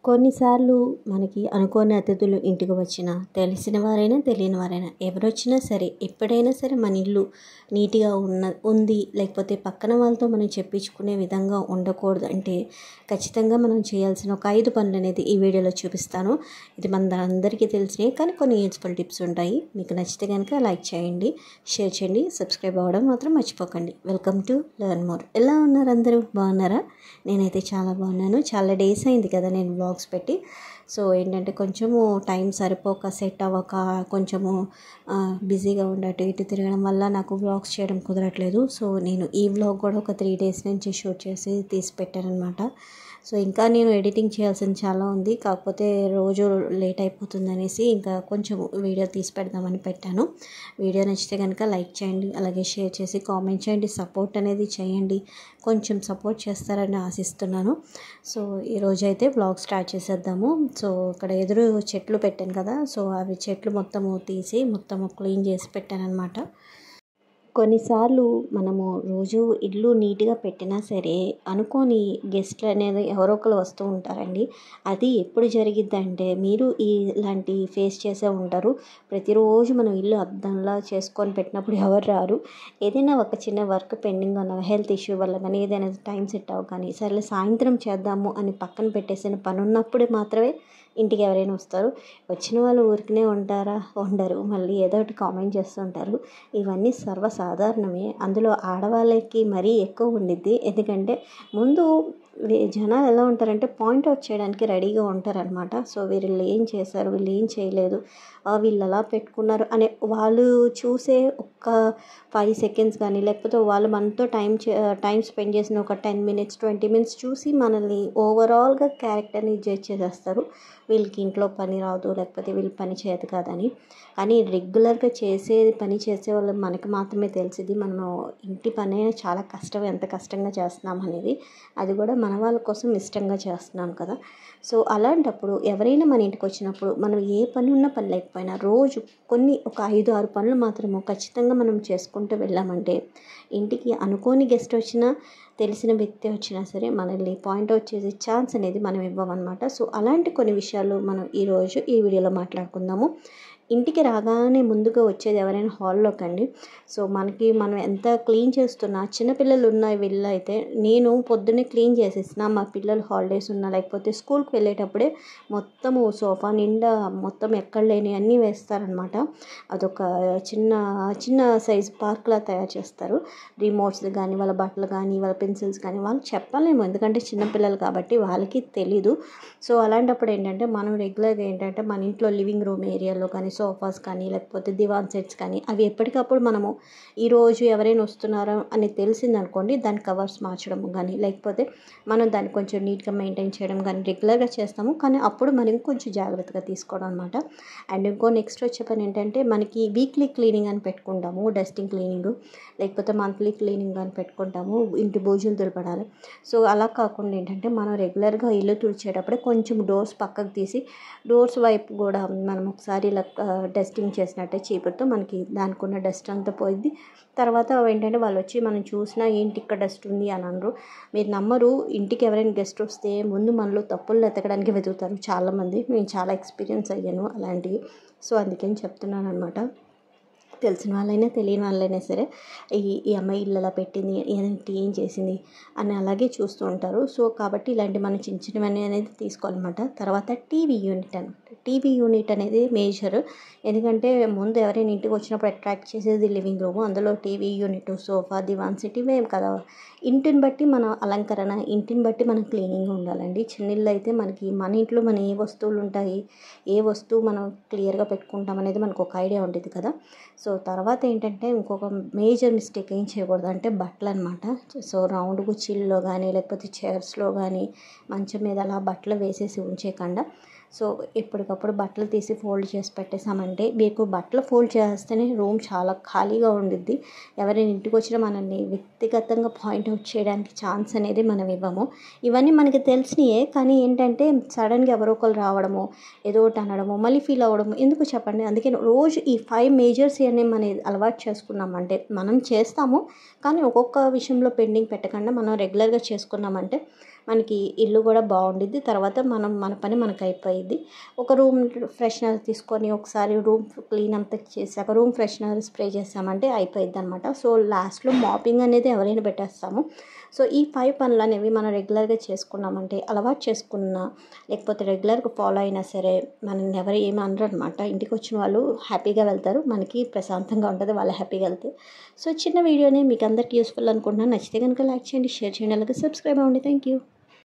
కొన్నిసార్లు మనకి అనుకోని అతిథులు ఇంటికి వచ్చినా, తెలిసిన వారైనా, తెలియని వారైనా ఎవరొచ్చినా సరే, ఎప్పుడైనా సరే మన ఇల్లు నీట్‌గా ఉంది, లేకపోతే పక్కన వాళ్ళతో మనం చెప్పించుకునే విధంగా ఉండకూడదు అంటే, ఖచ్చితంగా మనం చేయాల్సిన ఒక 5 పనులనేది ఈ వీడియోలో చూపిస్తాను. ఇది మనందరికీ తెలిసినయి, కానీ కొన్ని యూజ్‌ఫుల్ టిప్స్ ఉంటాయి. మీకు నచ్చితే గనుక లైక్ చేయండి, షేర్ చేయండి, సబ్స్క్రైబ్ అవ్వడం మాత్రం మర్చిపోకండి. Welcome to learn more. ఎలా ఉన్నారు అందరూ? బాగున్నారా? నేనైతే చాలా బాగున్నాను. చాలా డేస్ అయింది కదా నేను వ్లాగ్స్ పెట్టి. సో ఏంటంటే కొంచెము టైం సరిపోక, సెట్ అవ్వక, కొంచెము బిజీగా ఉండి అటు ఇటు తిరగడం వల్ల నాకు వ్లాగ్స్ చేయడం కుదరట్లేదు. సో నేను ఈ వ్లాగ్ కూడా ఒక 3 డేస్ నుంచి షూట్ చేసి తీసి పెట్టానమాట. సో ఇంకా నేను ఎడిటింగ్ చేయాల్సింది చాలా ఉంది, కాకపోతే రోజు లేట్ అయిపోతుంది అనేసి ఇంకా కొంచెం వీడియో తీసి పెడదామని పెట్టాను. వీడియో నచ్చితే కనుక లైక్ చేయండి, అలాగే షేర్ చేసి కామెంట్ చేయండి, సపోర్ట్ అనేది చేయండి. కొంచెం సపోర్ట్ చేస్తారని ఆశిస్తున్నాను. సో ఈరోజు అయితే వ్లాగ్ స్టార్ట్ చేసేద్దాము. సో ఇక్కడ ఎదురు చెట్లు పెట్టాను కదా, సో అవి చెట్లు మొత్తము తీసి మొత్తము క్లీన్ చేసి పెట్టాను అనమాట. కొన్నిసార్లు మనము రోజు ఇల్లు నీట్గా పెట్టినా సరే, అనుకోని గెస్ట్లు అనేది ఎవరో ఒకరు వస్తూ ఉంటారండి. అది ఎప్పుడు జరిగిద్దంటే, మీరు ఇలాంటి ఫేస్ చేసే ఉంటారు. ప్రతిరోజు మనం ఇల్లు అద్దంలా చేసుకొని పెట్టినప్పుడు ఎవరు రారు. ఏదైనా ఒక చిన్న వర్క్ పెండింగ్ ఉన్న హెల్త్ ఇష్యూ వల్ల కానీ, ఏదైనా టైం సెట్ అవ్వ కానీ, సర్లే సాయంత్రం చేద్దాము అని పక్కన పెట్టేసిన పని ఉన్నప్పుడే మాత్రమే ఇంటికి ఎవరైనా వస్తారు. వచ్చిన వాళ్ళు ఊరికనే ఉంటారా? ఉండరు. మళ్ళీ ఏదో ఒకటి కామెంట్ చేస్తుంటారు. ఇవన్నీ సర్వసాధారణమే. అందులో ఆడవాళ్ళకి మరీ ఎక్కువ ఉండిద్ది. ఎందుకంటే ముందు జనాలు ఎలా ఉంటారంటే పాయింట్ అవుట్ చేయడానికి రెడీగా ఉంటారనమాట. సో వీళ్ళు ఏం చేశారు, వీళ్ళు ఏం చేయలేదు, వీళ్ళు ఎలా పెట్టుకున్నారు అనే వాళ్ళు చూసే ఒక్క 5 సెకండ్స్ కానీ, లేకపోతే వాళ్ళు మనతో టైం స్పెండ్ చేసిన ఒక 10 మినిట్స్ 20 మినిట్స్ చూసి మనల్ని ఓవరాల్గా క్యారెక్టర్ని జడ్జ్ చేసేస్తారు. వీళ్ళకి ఇంట్లో పని రాదు, లేకపోతే వీళ్ళు పని చేత కాదని. కానీ రెగ్యులర్గా పని చేసే వాళ్ళు మనకి మాత్రమే తెలిసింది మనము ఇంటి పని చాలా కష్టం, ఎంత కష్టంగా చేస్తున్నాం అనేది. అది కూడా మన వాళ్ళ కోసం ఇష్టంగా చేస్తున్నాం కదా. సో అలాంటప్పుడు ఎవరైనా మన ఇంటికి వచ్చినప్పుడు మనం ఏ పని ఉన్నా పని లేకపోయినా రోజు ఒక 5-6 పనులు మాత్రము ఖచ్చితంగా మనం చేసుకుంటూ వెళ్ళామంటే, ఇంటికి అనుకోని గెస్ట్ వచ్చినా, తెలిసిన వ్యక్తి వచ్చినా సరే మనల్ని పాయింట్అవుట్ చేసే ఛాన్స్ అనేది మనం ఇవ్వమన్నమాట. సో అలాంటి కొన్ని విషయాలు మనం ఈరోజు ఈ వీడియోలో మాట్లాడుకుందాము. ఇంటికి రాగానే ముందుగా వచ్చేది ఎవరైనా హాల్లోకండి. సో మనం ఎంత క్లీన్ చేస్తున్నా, చిన్నపిల్లలు ఉన్న వీళ్ళు అయితే నేను పొద్దున్నే క్లీన్ చేసేసిన, మా పిల్లలు హాలిడేస్ ఉన్నా లేకపోతే స్కూల్కి వెళ్ళేటప్పుడే మొత్తము సోఫా నిండా మొత్తం ఎక్కడ లేని అన్నీ వేస్తారనమాట. అదొక చిన్న చిన్న సైజు పార్క్లా తయారు చేస్తారు. రిమోట్స్ కానీ, వాళ్ళ బట్టలు కానీ, వాళ్ళ పెన్సిల్స్ కానీ వాళ్ళకి చెప్పలేము, ఎందుకంటే చిన్నపిల్లలు కాబట్టి వాళ్ళకి తెలీదు. సో అలాంటప్పుడు ఏంటంటే మనం రెగ్యులర్గా ఏంటంటే మన ఇంట్లో లివింగ్ రూమ్ ఏరియాలో కానీ, సోఫాస్ కానీ, లేకపోతే దివాన్ సెట్స్ కానీ, అవి ఎప్పటికప్పుడు మనము ఈరోజు ఎవరైనా వస్తున్నారో అని తెలిసిందనుకోండి, దాని కవర్స్ మార్చడం కానీ, లేకపోతే మనం దాన్ని కొంచెం నీట్గా మెయింటైన్ చేయడం కానీ రెగ్యులర్గా చేస్తాము. కానీ అప్పుడు మనం కొంచెం జాగ్రత్తగా తీసుకోవడం అనమాట. అండ్ నెక్స్ట్ వచ్చే పని ఏంటంటే, మనకి వీక్లీ క్లీనింగ్ అని పెట్టుకుంటాము, డస్టింగ్ క్లీనింగ్, లేకపోతే మంత్లీ క్లీనింగ్ అని పెట్టుకుంటాము, ఇంటి బూజులు దులపడాలి. సో అలా కాకుండా ఏంటంటే, మనం రెగ్యులర్గా ఇల్లు తుడిచేటప్పుడే కొంచెం డోర్స్ పక్కకు తీసి, డోర్స్ వైపు కూడా మనం ఒకసారి ఇలా డస్టింగ్ చేసినట్టే చీపురుతో మనకి దానికి ఉన్న డస్ట్ అంతా పోయింది. తర్వాత ఏంటంటే వాళ్ళు వచ్చి మనం చూసినా ఏంటి ఇక్కడ డస్ట్ ఉంది అని అనరు. మీరు నమ్మరు, ఇంటికి ఎవరైనా గెస్ట్ వస్తే ముందు మనలో తప్పులు ఎతకడానికి వెతుకుతారు చాలామంది. నేను చాలా ఎక్స్పీరియన్స్ అయ్యాను అలాంటివి. సో అందుకని చెప్తున్నాను అనమాట. తెలిసిన వాళ్ళైనా తెలియని వాళ్ళైనా సరే ఈ అమ్మాయి ఇల్లు ఎలా పెట్టింది, ఏం చేసింది అని అలాగే చూస్తూ ఉంటారు. సో కాబట్టి ఇలాంటి మనం చిన్న చిన్నవన్నీ అనేది తీసుకోవాలన్నమాట. తర్వాత టీవీ యూనిట్ అనేది మేజర్. ఎందుకంటే ముందు ఎవరైనా ఇంటికి వచ్చినప్పుడు అట్రాక్ట్ చేసేది లివింగ్ రూమ్, అందులో టీవీ యూనిట్, సోఫా, దివాన్ సెట్ ఇవే కదా. ఇంటిని బట్టి మన అలంకరణ, ఇంటిని బట్టి మన క్లీనింగ్ ఉండాలండి. చిన్న ఇల్లు అయితే మన ఇంట్లో మన ఏ వస్తువులు ఉంటాయి, ఏ వస్తువు మనం క్లియర్గా పెట్టుకుంటాం అనేది మనకు ఒక ఐడియా ఉంటుంది కదా. సో తర్వాత ఏంటంటే ఇంకొక మేజర్ మిస్టేక్ ఏం చేయకూడదు అంటే బట్టలు అనమాట. సో రౌండ్ కుర్చీల్లో కానీ, లేకపోతే చైర్స్లో కానీ, మంచం మీద అలా బట్టలు వేసేసి ఉంచేయకుండా, సో ఎప్పటికప్పుడు బట్టలు తీసి ఫోల్డ్ చేసి పెట్టేసామంటే, మీకు బట్టలు ఫోల్డ్ చేస్తేనే రూమ్ చాలా ఖాళీగా ఉండిద్ది. ఎవరైనా ఇంటికి వచ్చినా మనల్ని వ్యక్తిగతంగా పాయింట్అవుట్ చేయడానికి ఛాన్స్ అనేది మనం ఇవ్వము. ఇవన్నీ మనకి తెలిసినయే, కానీ ఏంటంటే సడన్గా ఎవరో ఒకరు రావడము, ఏదో ఒకటి అనడము, మళ్ళీ ఫీల్ అవ్వడము ఎందుకు చెప్పండి. అందుకే రోజు ఈ 5 మేజర్స్ అనే మనం అలవాటు చేసుకున్నామంటే, మనం చేస్తాము కానీ ఒక్కొక్క విషయంలో పెండింగ్ పెట్టకుండా మనం రెగ్యులర్గా చేసుకున్నామంటే మనకి ఇల్లు కూడా బాగుండిద్ది. తర్వాత మన పని మనకు అయిపోయిద్ది. ఒక రూమ్ ఫ్రెషనర్ తీసుకొని ఒకసారి రూమ్ క్లీన్ అంతా చేసాక రూమ్ ఫ్రెషనర్ స్ప్రే చేసామంటే అయిపోయిద్ది అనమాట. సో లాస్ట్లో మాపింగ్ అనేది ఎవరైనా పెట్టేస్తాము. సో ఈ 5 పనులు అనేవి మనం రెగ్యులర్గా చేసుకున్నామంటే, అలవాటు చేసుకున్నా లేకపోతే రెగ్యులర్గా ఫాలో అయినా సరే మనల్ని ఎవరు ఏమి అనరు అనమాట. ఇంటికి వచ్చిన వాళ్ళు హ్యాపీగా వెళ్తారు, మనకి ప్రశాంతంగా ఉంటుంది వాళ్ళు హ్యాపీగా వెళ్తే. సో చిన్న వీడియోనే మీకు అందరికీ యూస్ఫుల్ అనుకుంటున్నాను. నచ్చితే కనుక లైక్ చేయండి, షేర్ చేయండి, అలాగే సబ్స్క్రైబ్ అవ్వండి. Thank you.